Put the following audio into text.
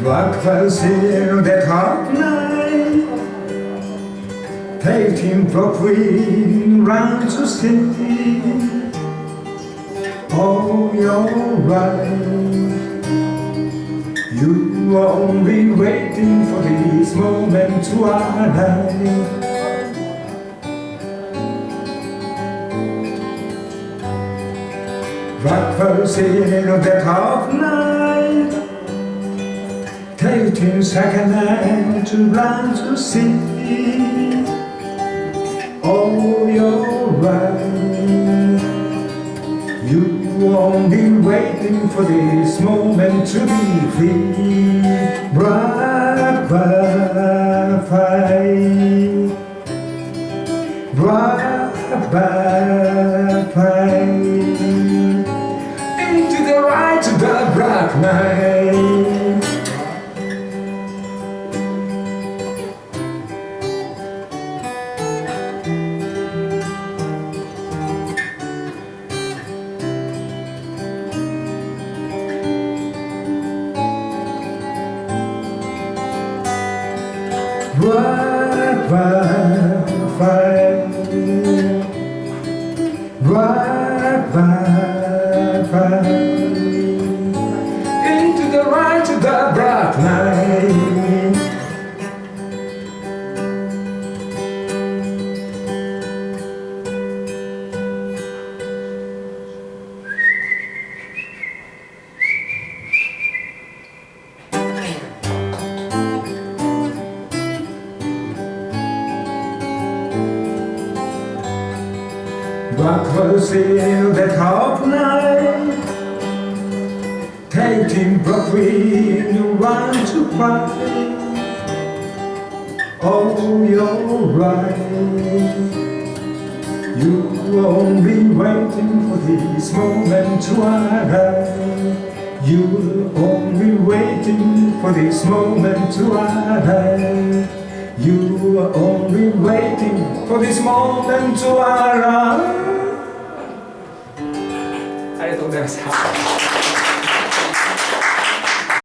Breakfast in the top night, taking propane round to see. Oh, you're right. You only waiting for this moment to arrive. Breakfast in the top night, taking second hand to run to see. Oh, you're right. You only waiting for this moment to be free. Breakfast, into the light of the black night. Into the light of the black night. Breakfast in the top night, taking propane you want to cry. Oh, you're right. You only waiting for this moment to arrive. You only waiting for this moment to arrive. You are only waiting for this moment to arrive. ありがとうございました。